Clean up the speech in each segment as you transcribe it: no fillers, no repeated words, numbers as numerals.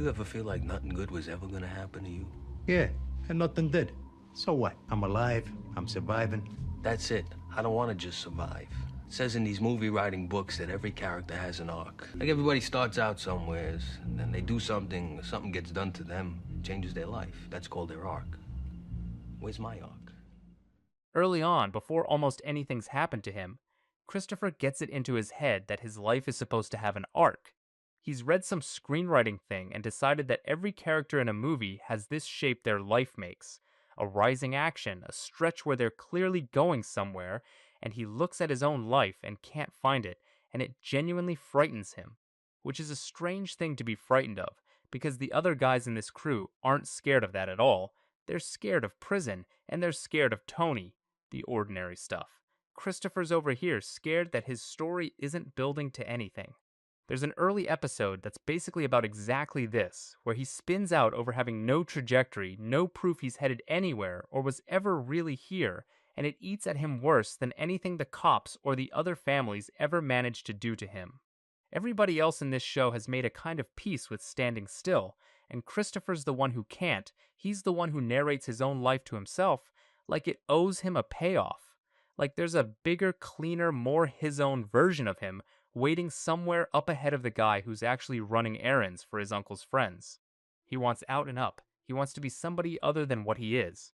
You ever feel like nothing good was ever gonna happen to you? Yeah, and nothing did. So what? I'm alive. I'm surviving. That's it. I don't want to just survive. It says in these movie writing books that every character has an arc. Like everybody starts out somewheres, and then they do something, or something gets done to them, changes their life. That's called their arc. Where's my arc? Early on, before almost anything's happened to him, Christopher gets it into his head that his life is supposed to have an arc. He's read some screenwriting thing and decided that every character in a movie has this shape their life makes: a rising action, a stretch where they're clearly going somewhere, and he looks at his own life and can't find it, and it genuinely frightens him. Which is a strange thing to be frightened of, because the other guys in this crew aren't scared of that at all. They're scared of prison, and they're scared of Tony, the ordinary stuff. Christopher's over here scared that his story isn't building to anything. There's an early episode that's basically about exactly this, where he spins out over having no trajectory, no proof he's headed anywhere or was ever really here, and it eats at him worse than anything the cops or the other families ever managed to do to him. Everybody else in this show has made a kind of peace with standing still, and Christopher's the one who can't. He's the one who narrates his own life to himself, like it owes him a payoff. Like there's a bigger, cleaner, more his own version of him waiting somewhere up ahead of the guy who's actually running errands for his uncle's friends. He wants out and up. He wants to be somebody other than what he is.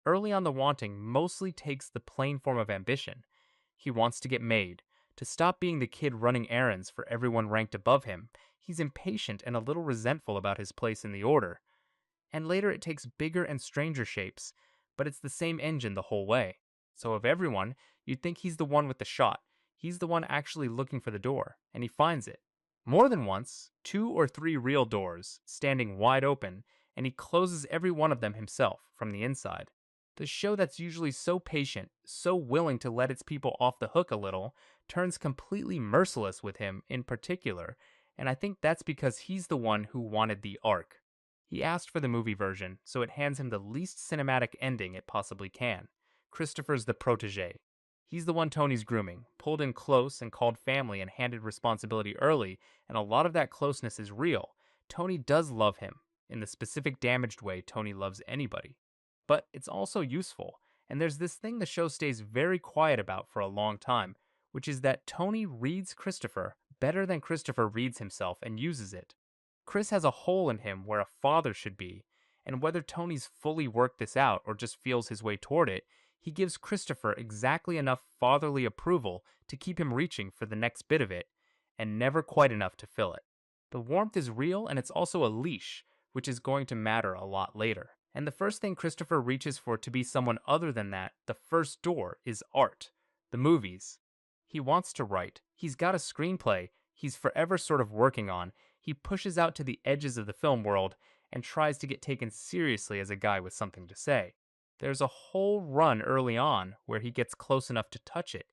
Early on, the wanting mostly takes the plain form of ambition. He wants to get made, to stop being the kid running errands for everyone ranked above him. He's impatient and a little resentful about his place in the order. And later it takes bigger and stranger shapes, but it's the same engine the whole way. So of everyone, you'd think he's the one with the shot. He's the one actually looking for the door, and he finds it. More than once, 2 or 3 real doors, standing wide open, and he closes every one of them himself, from the inside. The show that's usually so patient, so willing to let its people off the hook a little, turns completely merciless with him in particular, and I think that's because he's the one who wanted the arc. He asked for the movie version, so it hands him the least cinematic ending it possibly can. Christopher's the protege. He's the one Tony's grooming, pulled in close and called family and handed responsibility early, and a lot of that closeness is real. Tony does love him, in the specific damaged way Tony loves anybody. But it's also useful, and there's this thing the show stays very quiet about for a long time, which is that Tony reads Christopher better than Christopher reads himself and uses it. Chris has a hole in him where a father should be, and whether Tony's fully worked this out or just feels his way toward it, he gives Christopher exactly enough fatherly approval to keep him reaching for the next bit of it, and never quite enough to fill it. The warmth is real, and it's also a leash, which is going to matter a lot later. And the first thing Christopher reaches for to be someone other than that, the first door, is art. The movies. He wants to write. He's got a screenplay he's forever sort of working on. He pushes out to the edges of the film world and tries to get taken seriously as a guy with something to say. There's a whole run early on where he gets close enough to touch it.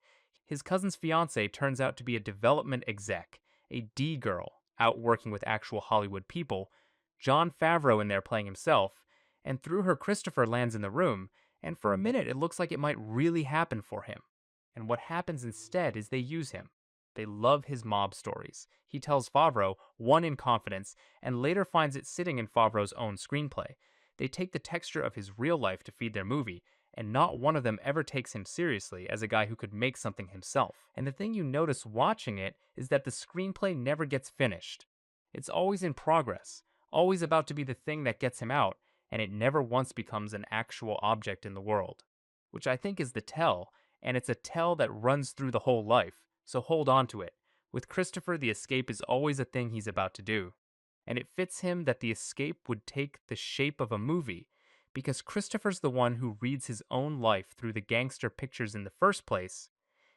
His cousin's fiancée turns out to be a development exec, a D-girl, out working with actual Hollywood people, Jon Favreau in there playing himself, and through her Christopher lands in the room, and for a minute it looks like it might really happen for him. And what happens instead is they use him. They love his mob stories. He tells Favreau, one in confidence, and later finds it sitting in Favreau's own screenplay. They take the texture of his real life to feed their movie, and not one of them ever takes him seriously as a guy who could make something himself. And the thing you notice watching it is that the screenplay never gets finished. It's always in progress, always about to be the thing that gets him out, and it never once becomes an actual object in the world. Which I think is the tell, and it's a tell that runs through the whole life, so hold on to it. With Christopher, the escape is always a thing he's about to do. And it fits him that the escape would take the shape of a movie, because Christopher's the one who reads his own life through the gangster pictures in the first place.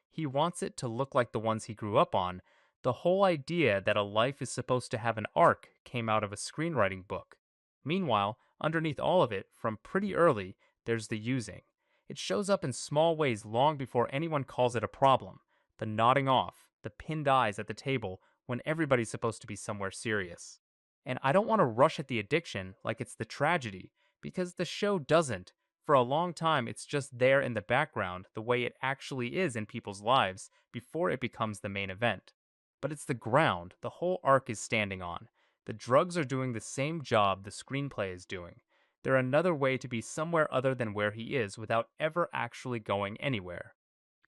He wants it to look like the ones he grew up on. The whole idea that a life is supposed to have an arc came out of a screenwriting book. Meanwhile, underneath all of it, from pretty early, there's the using. It shows up in small ways long before anyone calls it a problem. The nodding off, the pinned eyes at the table when everybody's supposed to be somewhere serious. And I don't want to rush at the addiction like it's the tragedy, because the show doesn't. For a long time, it's just there in the background, the way it actually is in people's lives, before it becomes the main event. But it's the ground the whole arc is standing on. The drugs are doing the same job the screenplay is doing. They're another way to be somewhere other than where he is without ever actually going anywhere.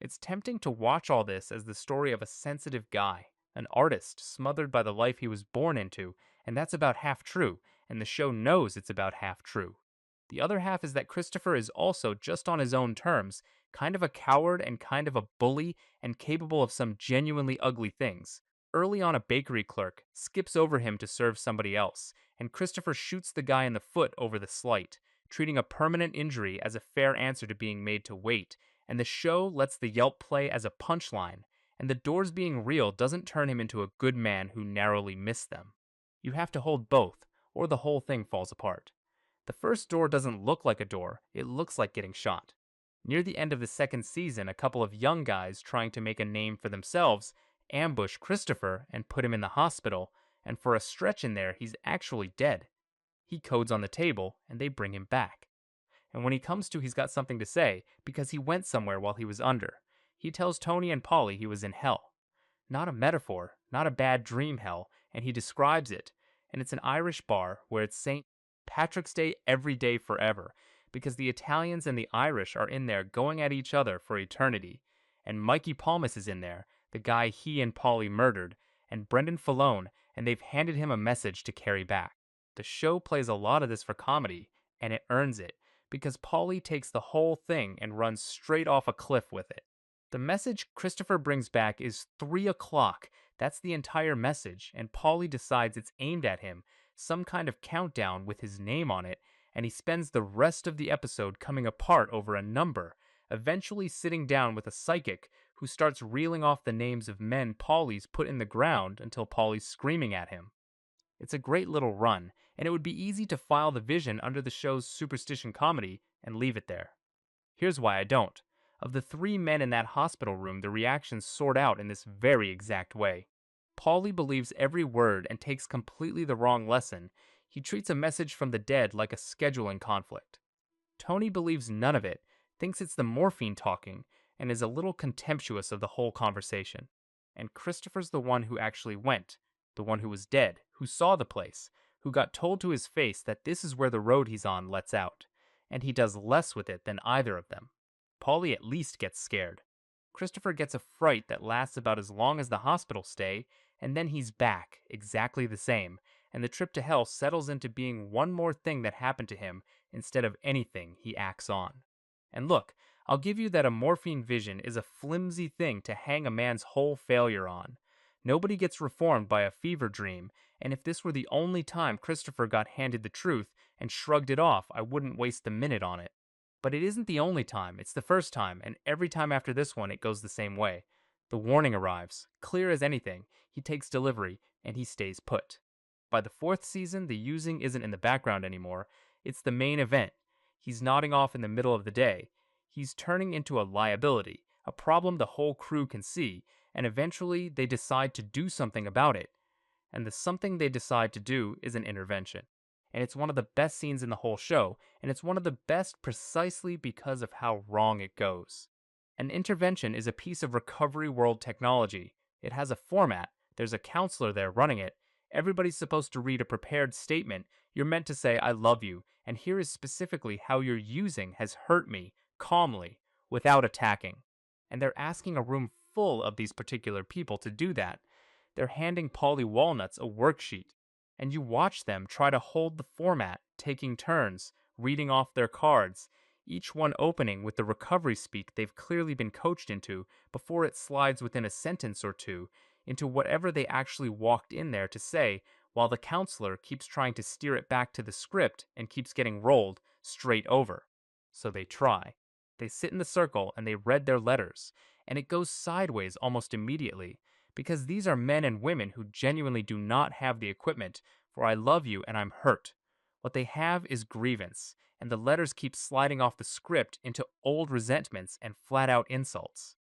It's tempting to watch all this as the story of a sensitive guy, an artist smothered by the life he was born into, and that's about half true, and the show knows it's about half true. The other half is that Christopher is also, just on his own terms, kind of a coward and kind of a bully and capable of some genuinely ugly things. Early on, a bakery clerk skips over him to serve somebody else, and Christopher shoots the guy in the foot over the slight, treating a permanent injury as a fair answer to being made to wait, and the show lets the yelp play as a punchline, and the doors being real doesn't turn him into a good man who narrowly missed them. You have to hold both, or the whole thing falls apart. The first door doesn't look like a door, it looks like getting shot. Near the end of the second season, a couple of young guys trying to make a name for themselves ambush Christopher and put him in the hospital, and for a stretch in there, he's actually dead. He codes on the table, and they bring him back. And when he comes to, he's got something to say, because he went somewhere while he was under. He tells Tony and Polly he was in hell. Not a metaphor, not a bad dream hell, and he describes it. And it's an Irish bar where it's St. Patrick's Day every day forever, because the Italians and the Irish are in there going at each other for eternity. And Mikey Palmas is in there, the guy he and Polly murdered, and Brendan Fallone, and they've handed him a message to carry back. The show plays a lot of this for comedy, and it earns it, because Polly takes the whole thing and runs straight off a cliff with it. The message Christopher brings back is 3 o'clock. That's the entire message, and Polly decides it's aimed at him, some kind of countdown with his name on it, and he spends the rest of the episode coming apart over a number, eventually sitting down with a psychic who starts reeling off the names of men Polly's put in the ground until Polly's screaming at him. It's a great little run, and it would be easy to file the vision under the show's superstition comedy and leave it there. Here's why I don't. Of the 3 men in that hospital room, the reactions sort out in this very exact way. Polly believes every word and takes completely the wrong lesson. He treats a message from the dead like a scheduling conflict. Tony believes none of it, thinks it's the morphine talking, and is a little contemptuous of the whole conversation. And Christopher's the one who actually went, the one who was dead, who saw the place, who got told to his face that this is where the road he's on lets out, and he does less with it than either of them. Polly at least gets scared. Christopher gets a fright that lasts about as long as the hospital stay, and then he's back, exactly the same, and the trip to hell settles into being one more thing that happened to him instead of anything he acts on. And look, I'll give you that a morphine vision is a flimsy thing to hang a man's whole failure on. Nobody gets reformed by a fever dream, and if this were the only time Christopher got handed the truth and shrugged it off, I wouldn't waste a minute on it. But it isn't the only time, it's the first time, and every time after this one it goes the same way. The warning arrives, clear as anything, he takes delivery, and he stays put. By the 4th season, the using isn't in the background anymore, it's the main event. He's nodding off in the middle of the day. He's turning into a liability, a problem the whole crew can see, and eventually they decide to do something about it. And the something they decide to do is an intervention. And it's one of the best scenes in the whole show, and it's one of the best precisely because of how wrong it goes. An intervention is a piece of recovery world technology. It has a format, there's a counselor there running it, everybody's supposed to read a prepared statement, you're meant to say, I love you, and here is specifically how your using has hurt me, calmly, without attacking. And they're asking a room full of these particular people to do that. They're handing Polly Walnuts a worksheet, and you watch them try to hold the format, taking turns, reading off their cards, each one opening with the recovery speak they've clearly been coached into before it slides within a sentence or two into whatever they actually walked in there to say, while the counselor keeps trying to steer it back to the script and keeps getting rolled straight over. So they try. They sit in the circle and they read their letters, and it goes sideways almost immediately, because these are men and women who genuinely do not have the equipment for I love you and I'm hurt. What they have is grievance, and the letters keep sliding off the script into old resentments and flat-out insults.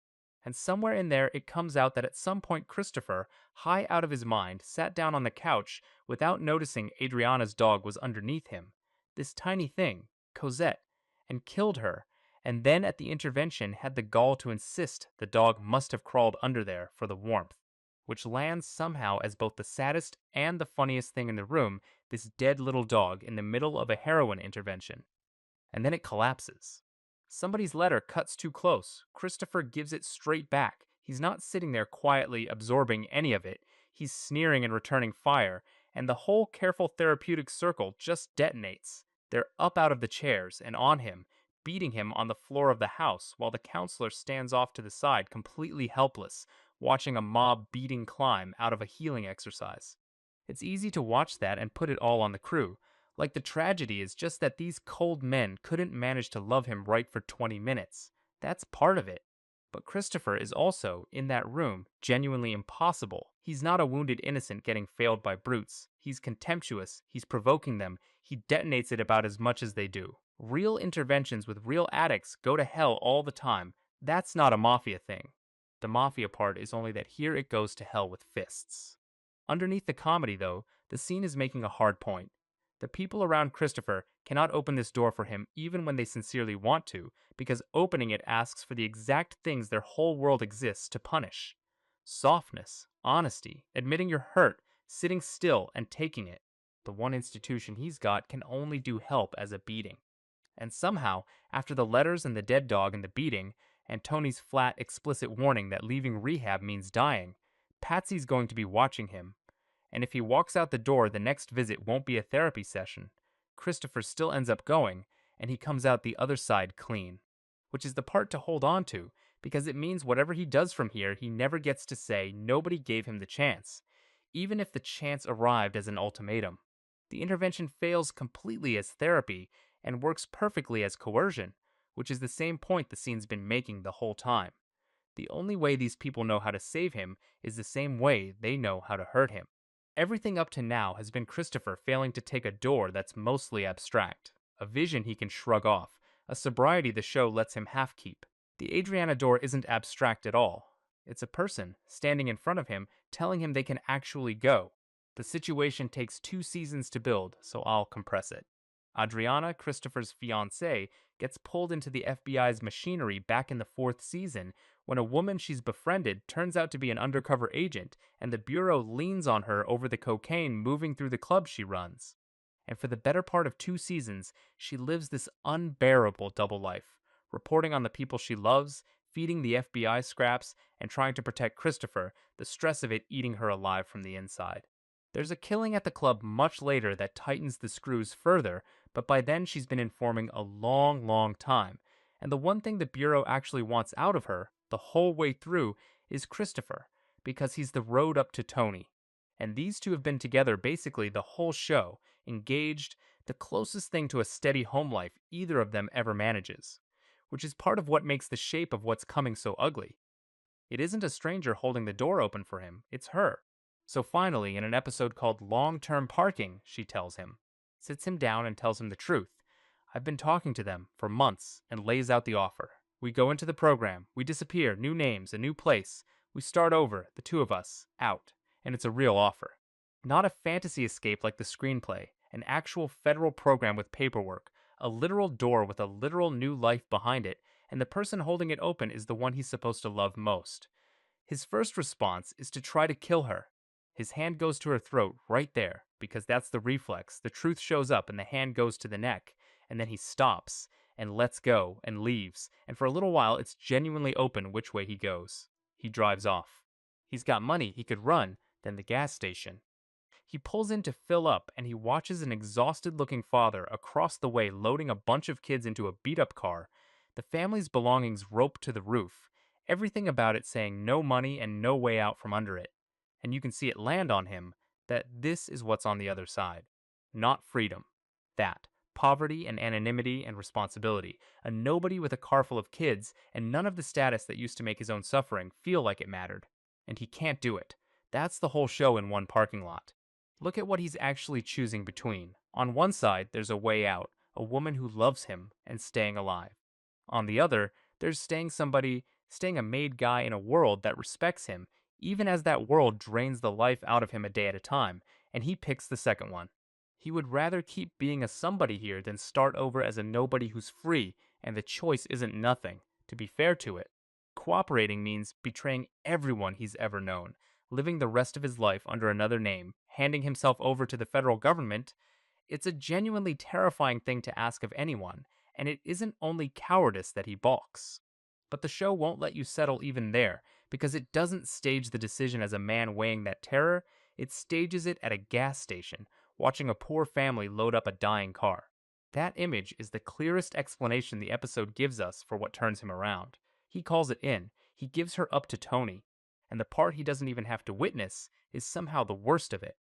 And somewhere in there it comes out that at some point Christopher, high out of his mind, sat down on the couch without noticing Adriana's dog was underneath him, this tiny thing, Cosette, and killed her, and then at the intervention had the gall to insist the dog must have crawled under there for the warmth. which lands somehow as both the saddest and the funniest thing in the room, this dead little dog in the middle of a heroin intervention. And then it collapses. Somebody's letter cuts too close. Christopher gives it straight back. He's not sitting there quietly absorbing any of it. He's sneering and returning fire, and the whole careful therapeutic circle just detonates. They're up out of the chairs and on him, beating him on the floor of the house, while the counselor stands off to the side, completely helpless, watching a mob beating climb out of a healing exercise. It's easy to watch that and put it all on the crew. Like the tragedy is just that these cold men couldn't manage to love him right for 20 minutes. That's part of it. But Christopher is also, in that room, genuinely impossible. He's not a wounded innocent getting failed by brutes. He's contemptuous, he's provoking them, he detonates it about as much as they do. Real interventions with real addicts go to hell all the time. That's not a mafia thing. The mafia part is only that here it goes to hell with fists. Underneath the comedy, though, the scene is making a hard point. The people around Christopher cannot open this door for him even when they sincerely want to, because opening it asks for the exact things their whole world exists to punish. Softness, honesty, admitting you're hurt, sitting still and taking it. The one institution he's got can only do help as a beating. And somehow, after the letters and the dead dog and the beating, and Tony's flat, explicit warning that leaving rehab means dying, Patsy's going to be watching him. And if he walks out the door, the next visit won't be a therapy session. Christopher still ends up going, and he comes out the other side clean. Which is the part to hold on to, because it means whatever he does from here, he never gets to say nobody gave him the chance, even if the chance arrived as an ultimatum. The intervention fails completely as therapy and works perfectly as coercion, which is the same point the scene's been making the whole time. The only way these people know how to save him is the same way they know how to hurt him. Everything up to now has been Christopher failing to take a door that's mostly abstract, a vision he can shrug off, a sobriety the show lets him half keep. The Adriana door isn't abstract at all. It's a person standing in front of him telling him they can actually go. The situation takes 2 seasons to build, so I'll compress it. Adriana, Christopher's fiancée, gets pulled into the FBI's machinery back in the 4th season when a woman she's befriended turns out to be an undercover agent, and the Bureau leans on her over the cocaine moving through the club she runs. And for the better part of 2 seasons, she lives this unbearable double life, reporting on the people she loves, feeding the FBI scraps, and trying to protect Christopher, the stress of it eating her alive from the inside. There's a killing at the club much later that tightens the screws further, but by then she's been informing a long, long time, and the one thing the Bureau actually wants out of her, the whole way through, is Christopher, because he's the road up to Tony. And these two have been together basically the whole show, engaged, the closest thing to a steady home life either of them ever manages, which is part of what makes the shape of what's coming so ugly. It isn't a stranger holding the door open for him, it's her. So finally, in an episode called Long-Term Parking, she tells him, sits him down and tells him the truth. I've been talking to them for months, and lays out the offer. We go into the program, we disappear, new names, a new place. We start over, the two of us, out, and it's a real offer. Not a fantasy escape like the screenplay, an actual federal program with paperwork, a literal door with a literal new life behind it, and the person holding it open is the one he's supposed to love most. His first response is to try to kill her. His hand goes to her throat right there, because that's the reflex. The truth shows up and the hand goes to the neck, and then he stops and lets go and leaves, and for a little while it's genuinely open which way he goes. He drives off. He's got money, he could run, then the gas station. He pulls in to fill up, and he watches an exhausted-looking father across the way loading a bunch of kids into a beat-up car, the family's belongings roped to the roof, everything about it saying no money and no way out from under it. And you can see it land on him that this is what's on the other side. Not freedom. That. Poverty and anonymity and responsibility. A nobody with a car full of kids, and none of the status that used to make his own suffering feel like it mattered. And he can't do it. That's the whole show in one parking lot. Look at what he's actually choosing between. On one side, there's a way out, a woman who loves him and staying alive. On the other, there's staying a made guy in a world that respects him, even as that world drains the life out of him a day at a time, and he picks the second one. He would rather keep being a somebody here than start over as a nobody who's free, and the choice isn't nothing, to be fair to it. Cooperating means betraying everyone he's ever known, living the rest of his life under another name, handing himself over to the federal government. It's a genuinely terrifying thing to ask of anyone, and it isn't only cowardice that he balks. But the show won't let you settle even there, because it doesn't stage the decision as a man weighing that terror, it stages it at a gas station, watching a poor family load up a dying car. That image is the clearest explanation the episode gives us for what turns him around. He calls it in, he gives her up to Tony, and the part he doesn't even have to witness is somehow the worst of it.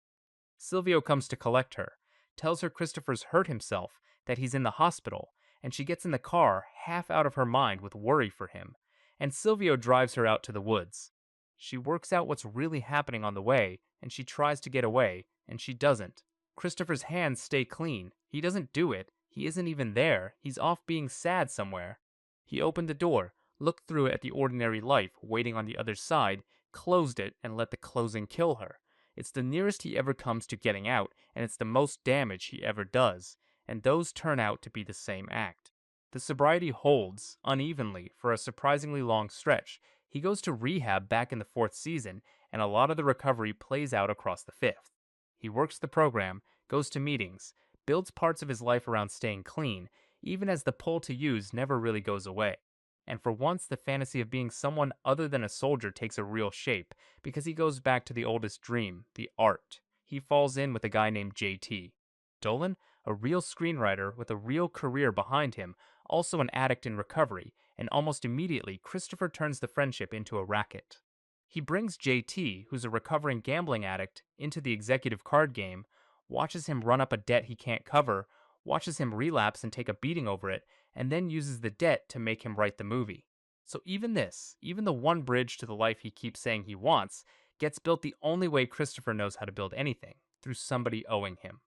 Silvio comes to collect her, tells her Christopher's hurt himself, that he's in the hospital, and she gets in the car, half out of her mind with worry for him, and Silvio drives her out to the woods. She works out what's really happening on the way, and she tries to get away, and she doesn't. Christopher's hands stay clean. He doesn't do it. He isn't even there. He's off being sad somewhere. He opened the door, looked through it at the ordinary life waiting on the other side, closed it, and let the closing kill her. It's the nearest he ever comes to getting out, and it's the most damage he ever does, and those turn out to be the same act. The sobriety holds, unevenly, for a surprisingly long stretch. He goes to rehab back in the 4th season, and a lot of the recovery plays out across the 5th. He works the program, goes to meetings, builds parts of his life around staying clean, even as the pull to use never really goes away. And for once, the fantasy of being someone other than a soldier takes a real shape, because he goes back to the oldest dream, the art. He falls in with a guy named JT. Dolan, a real screenwriter with a real career behind him, also an addict in recovery, and almost immediately Christopher turns the friendship into a racket. He brings JT, who's a recovering gambling addict, into the executive card game, watches him run up a debt he can't cover, watches him relapse and take a beating over it, and then uses the debt to make him write the movie. So even this, even the one bridge to the life he keeps saying he wants, gets built the only way Christopher knows how to build anything, through somebody owing him.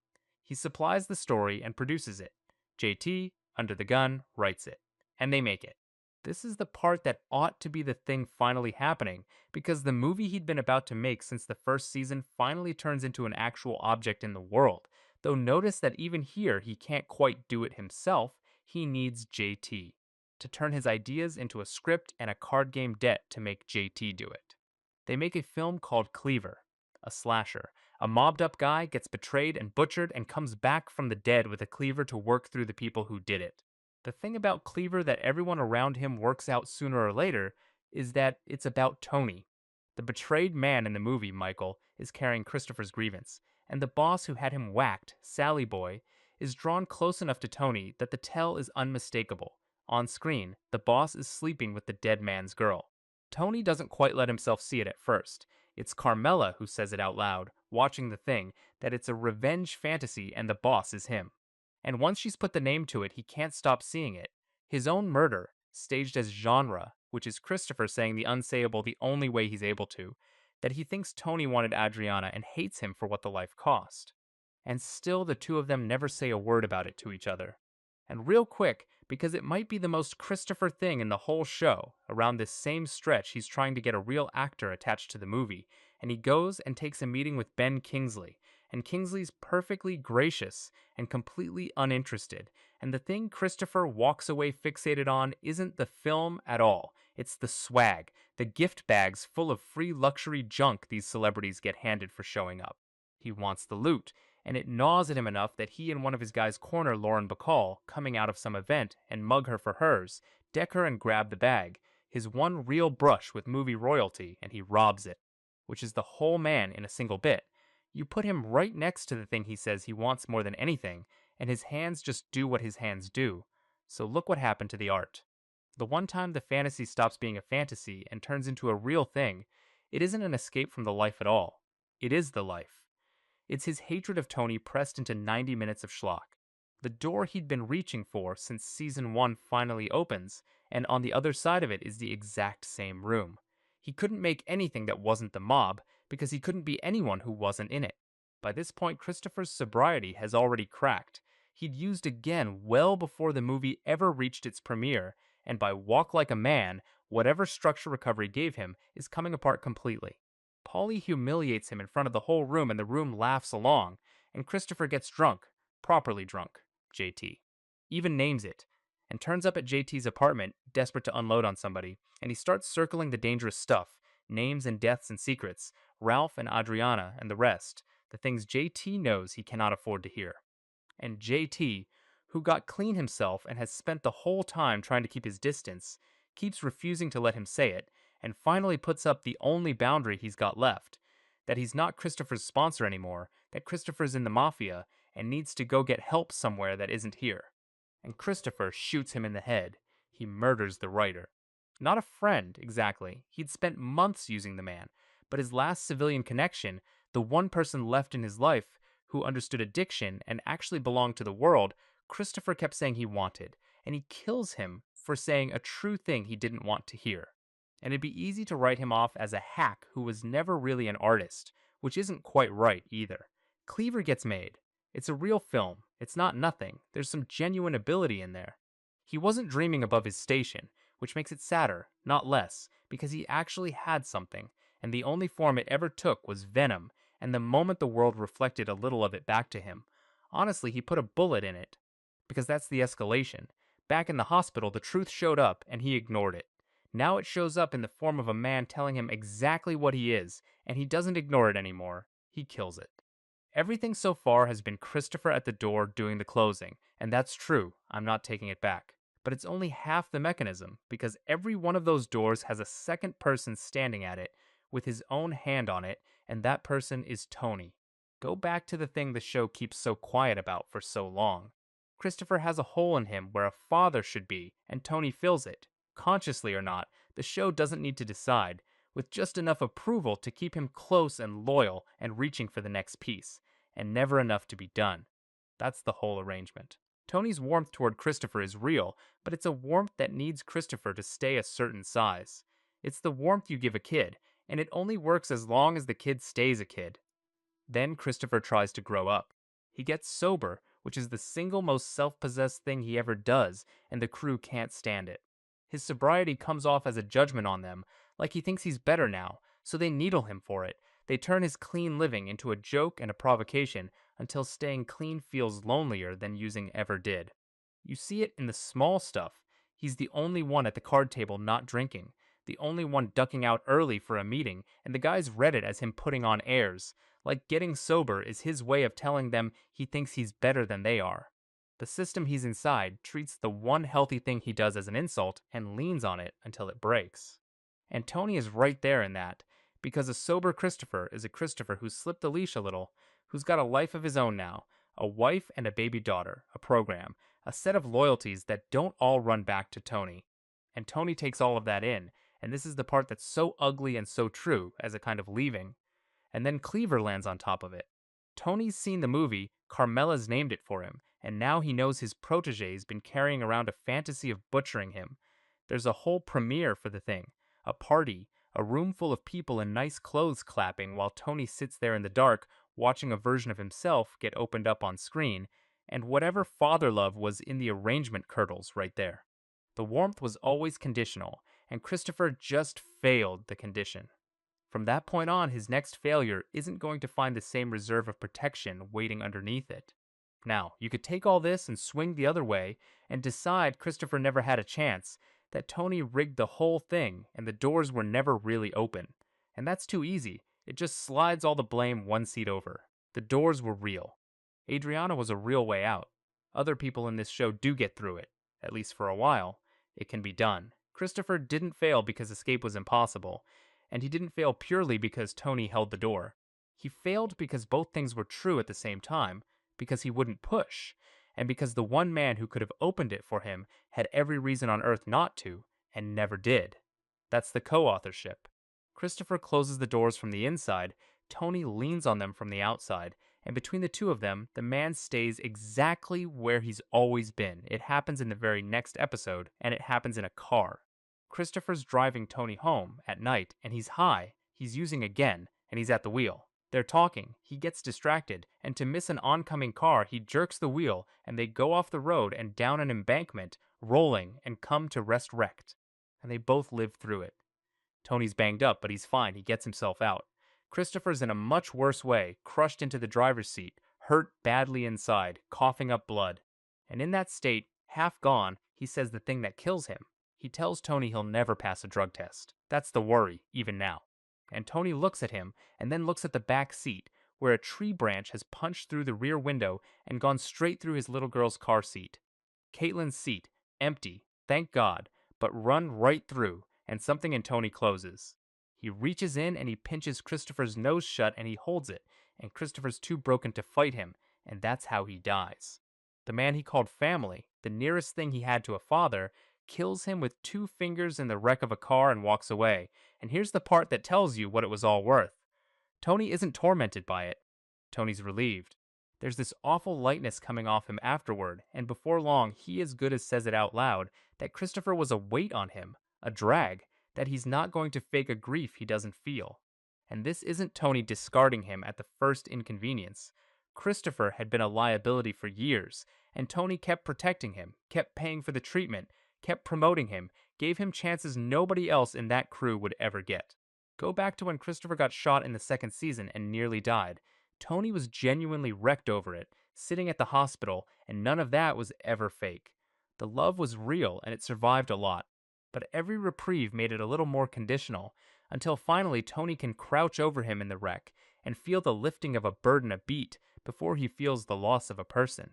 He supplies the story and produces it. JT, under the gun, writes it. And they make it. This is the part that ought to be the thing finally happening, because the movie he'd been about to make since the 1st season finally turns into an actual object in the world. Though notice that even here he can't quite do it himself, he needs JT to turn his ideas into a script and a card game debt to make JT do it. They make a film called Cleaver, a slasher. A mobbed up guy gets betrayed and butchered and comes back from the dead with a cleaver to work through the people who did it. The thing about Cleaver that everyone around him works out sooner or later is that it's about Tony. The betrayed man in the movie, Michael, is carrying Christopher's grievance, and the boss who had him whacked, Sally Boy, is drawn close enough to Tony that the tell is unmistakable. On screen, the boss is sleeping with the dead man's girl. Tony doesn't quite let himself see it at first. It's Carmela who says it out loud, watching the thing, that it's a revenge fantasy and the boss is him. And once she's put the name to it, he can't stop seeing it. His own murder, staged as genre, which is Christopher saying the unsayable the only way he's able to, that he thinks Tony wanted Adriana and hates him for what the life cost. And still the two of them never say a word about it to each other. And real quick, because it might be the most Christopher thing in the whole show, around this same stretch he's trying to get a real actor attached to the movie, and he goes and takes a meeting with Ben Kingsley, and Kingsley's perfectly gracious and completely uninterested, and the thing Christopher walks away fixated on isn't the film at all, it's the swag, the gift bags full of free luxury junk these celebrities get handed for showing up. He wants the loot, and it gnaws at him enough that he and one of his guys corner Lauren Bacall, coming out of some event, and mug her for hers, deck her and grab the bag, his one real brush with movie royalty, and he robs it, which is the whole man in a single bit. You put him right next to the thing he says he wants more than anything, and his hands just do what his hands do. So look what happened to the art. The one time the fantasy stops being a fantasy and turns into a real thing, it isn't an escape from the life at all. It is the life. It's his hatred of Tony pressed into 90 minutes of schlock. The door he'd been reaching for since season 1 finally opens, and on the other side of it is the exact same room. He couldn't make anything that wasn't the mob, because he couldn't be anyone who wasn't in it. By this point, Christopher's sobriety has already cracked. He'd used again well before the movie ever reached its premiere, and by Walk Like a Man, whatever structure recovery gave him is coming apart completely. Paulie humiliates him in front of the whole room and the room laughs along, and Christopher gets drunk, properly drunk, JT. Even names it, and turns up at JT's apartment, desperate to unload on somebody, and he starts circling the dangerous stuff, names and deaths and secrets, Ralph and Adriana and the rest, the things JT knows he cannot afford to hear. And JT, who got clean himself and has spent the whole time trying to keep his distance, keeps refusing to let him say it, and finally puts up the only boundary he's got left, that he's not Christopher's sponsor anymore, that Christopher's in the mafia, and needs to go get help somewhere that isn't here. And Christopher shoots him in the head. He murders the writer. Not a friend, exactly. He'd spent months using the man, but his last civilian connection, the one person left in his life who understood addiction and actually belonged to the world, Christopher kept saying he wanted, and he kills him for saying a true thing he didn't want to hear. And it'd be easy to write him off as a hack who was never really an artist, which isn't quite right either. Cleaver gets made. It's a real film. It's not nothing. There's some genuine ability in there. He wasn't dreaming above his station, which makes it sadder, not less, because he actually had something, and the only form it ever took was venom, and the moment the world reflected a little of it back to him, honestly, he put a bullet in it. Because that's the escalation. Back in the hospital, the truth showed up, and he ignored it. Now it shows up in the form of a man telling him exactly what he is, and he doesn't ignore it anymore. He kills it. Everything so far has been Christopher at the door doing the closing, and that's true, I'm not taking it back. But it's only half the mechanism, because every one of those doors has a second person standing at it, with his own hand on it, and that person is Tony. Go back to the thing the show keeps so quiet about for so long. Christopher has a hole in him where a father should be, and Tony fills it. Consciously or not, the show doesn't need to decide, with just enough approval to keep him close and loyal and reaching for the next piece, and never enough to be done. That's the whole arrangement. Tony's warmth toward Christopher is real, but it's a warmth that needs Christopher to stay a certain size. It's the warmth you give a kid, and it only works as long as the kid stays a kid. Then Christopher tries to grow up. He gets sober, which is the single most self-possessed thing he ever does, and the crew can't stand it. His sobriety comes off as a judgment on them, like he thinks he's better now, so they needle him for it. They turn his clean living into a joke and a provocation until staying clean feels lonelier than using ever did. You see it in the small stuff. He's the only one at the card table not drinking, the only one ducking out early for a meeting, and the guys read it as him putting on airs, like getting sober is his way of telling them he thinks he's better than they are. The system he's inside treats the one healthy thing he does as an insult and leans on it until it breaks. And Tony is right there in that, because a sober Christopher is a Christopher who's slipped the leash a little, who's got a life of his own now, a wife and a baby daughter, a program, a set of loyalties that don't all run back to Tony. And Tony takes all of that in, and this is the part that's so ugly and so true as a kind of leaving. And then Cleaver lands on top of it. Tony's seen the movie, Carmela's named it for him, and now he knows his protege's been carrying around a fantasy of butchering him. There's a whole premiere for the thing, a party, a room full of people in nice clothes clapping while Tony sits there in the dark watching a version of himself get opened up on screen, and whatever father love was in the arrangement curdles right there. The warmth was always conditional, and Christopher just failed the condition. From that point on, his next failure isn't going to find the same reserve of protection waiting underneath it. Now, you could take all this and swing the other way and decide Christopher never had a chance, that Tony rigged the whole thing and the doors were never really open. And that's too easy. It just slides all the blame one seat over. The doors were real. Adriana was a real way out. Other people in this show do get through it, at least for a while. It can be done. Christopher didn't fail because escape was impossible, and he didn't fail purely because Tony held the door. He failed because both things were true at the same time, because he wouldn't push, and because the one man who could have opened it for him had every reason on earth not to, and never did. That's the co-authorship. Christopher closes the doors from the inside, Tony leans on them from the outside, and between the two of them, the man stays exactly where he's always been. It happens in the very next episode, and it happens in a car. Christopher's driving Tony home at night, and he's high, he's using again, and he's at the wheel. They're talking, he gets distracted, and to miss an oncoming car, he jerks the wheel, and they go off the road and down an embankment, rolling, and come to rest wrecked. And they both live through it. Tony's banged up, but he's fine, he gets himself out. Christopher's in a much worse way, crushed into the driver's seat, hurt badly inside, coughing up blood. And in that state, half gone, he says the thing that kills him. He tells Tony he'll never pass a drug test. That's the worry, even now. and Tony looks at him and then looks at the back seat, where a tree branch has punched through the rear window and gone straight through his little girl's car seat. Caitlin's seat, empty, thank God, but run right through, and something in Tony closes. He reaches in and he pinches Christopher's nose shut and he holds it, and Christopher's too broken to fight him, and that's how he dies. The man he called family, the nearest thing he had to a father, kills him with 2 fingers in the wreck of a car and walks away. And here's the part that tells you what it was all worth. Tony isn't tormented by it. Tony's relieved. There's this awful lightness coming off him afterward, and before long he as good as says it out loud that Christopher was a weight on him, a drag, that he's not going to fake a grief he doesn't feel. And this isn't Tony discarding him at the first inconvenience. Christopher had been a liability for years, and Tony kept protecting him, kept paying for the treatment, kept promoting him, gave him chances nobody else in that crew would ever get. Go back to when Christopher got shot in the 2nd season and nearly died. Tony was genuinely wrecked over it, sitting at the hospital, and none of that was ever fake. The love was real, and it survived a lot. But every reprieve made it a little more conditional, until finally Tony can crouch over him in the wreck and feel the lifting of a burden a beat before he feels the loss of a person.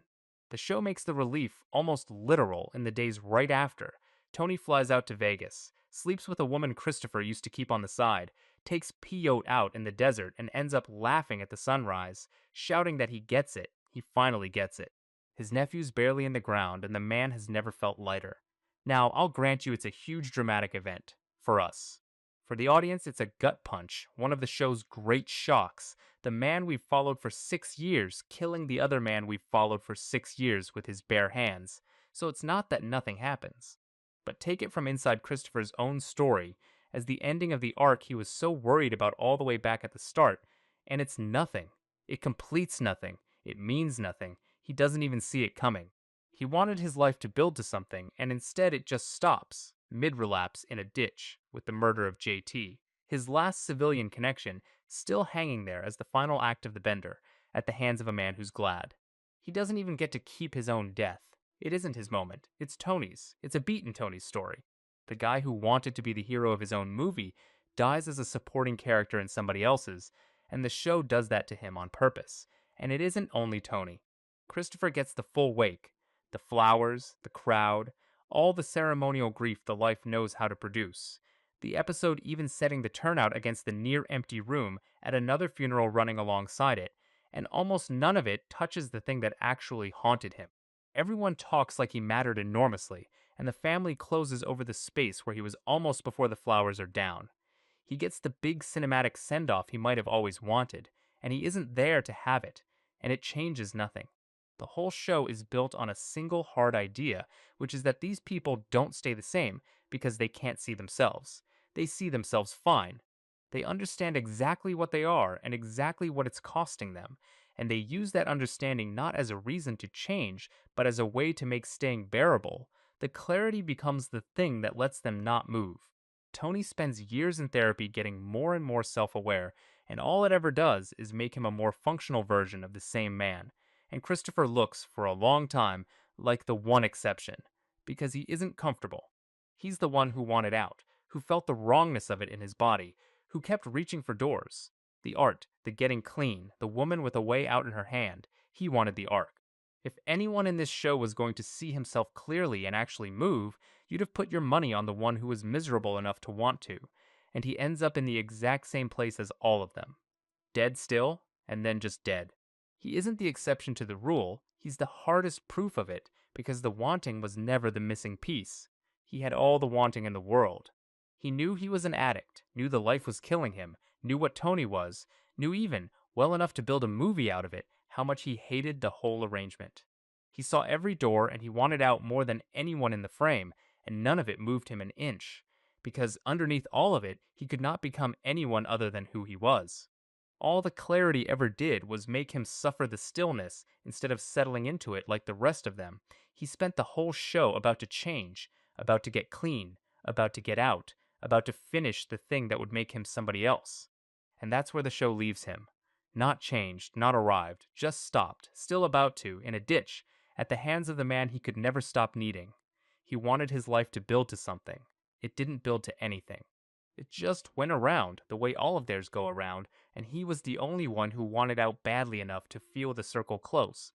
The show makes the relief almost literal in the days right after. Tony flies out to Vegas, sleeps with a woman Christopher used to keep on the side, takes P.O. out in the desert and ends up laughing at the sunrise, shouting that he gets it. He finally gets it. His nephew's barely in the ground, and the man has never felt lighter. Now, I'll grant you it's a huge dramatic event. For us. For the audience, it's a gut punch, one of the show's great shocks. The man we've followed for 6 years, killing the other man we've followed for 6 years with his bare hands. So it's not that nothing happens. But take it from inside Christopher's own story, as the ending of the arc he was so worried about all the way back at the start, and it's nothing. It completes nothing. It means nothing. He doesn't even see it coming. He wanted his life to build to something, and instead it just stops, mid-relapse in a ditch, with the murder of JT. His last civilian connection still hanging there as the final act of the bender, at the hands of a man who's glad. He doesn't even get to keep his own death. It isn't his moment. It's Tony's. It's a beat in Tony's story. The guy who wanted to be the hero of his own movie dies as a supporting character in somebody else's, and the show does that to him on purpose. And it isn't only Tony. Christopher gets the full wake. The flowers, the crowd, all the ceremonial grief the life knows how to produce. The episode even setting the turnout against the near-empty room at another funeral running alongside it, and almost none of it touches the thing that actually haunted him. Everyone talks like he mattered enormously, and the family closes over the space where he was almost before the flowers are down. He gets the big cinematic send-off he might have always wanted, and he isn't there to have it, and it changes nothing. The whole show is built on a single hard idea, which is that these people don't stay the same because they can't see themselves. They see themselves fine. They understand exactly what they are and exactly what it's costing them, and they use that understanding not as a reason to change, but as a way to make staying bearable. The clarity becomes the thing that lets them not move. Tony spends years in therapy getting more and more self-aware, and all it ever does is make him a more functional version of the same man. And Christopher looks, for a long time, like the one exception, because he isn't comfortable. He's the one who wanted out, who felt the wrongness of it in his body, who kept reaching for doors. The art, the getting clean, the woman with a way out in her hand, he wanted the arc. If anyone in this show was going to see himself clearly and actually move, you'd have put your money on the one who was miserable enough to want to, and he ends up in the exact same place as all of them. Dead still, and then just dead. He isn't the exception to the rule, he's the hardest proof of it, because the wanting was never the missing piece. He had all the wanting in the world. He knew he was an addict, knew the life was killing him, knew what Tony was, knew even, well enough to build a movie out of it, how much he hated the whole arrangement. He saw every door and he wanted out more than anyone in the frame, and none of it moved him an inch, because underneath all of it, he could not become anyone other than who he was. All the clarity ever did was make him suffer the stillness instead of settling into it like the rest of them. He spent the whole show about to change, about to get clean, about to get out, about to finish the thing that would make him somebody else. And that's where the show leaves him. Not changed, not arrived, just stopped, still about to, in a ditch, at the hands of the man he could never stop needing. He wanted his life to build to something. It didn't build to anything. It just went around, the way all of theirs go around, and he was the only one who wanted out badly enough to feel the circle close.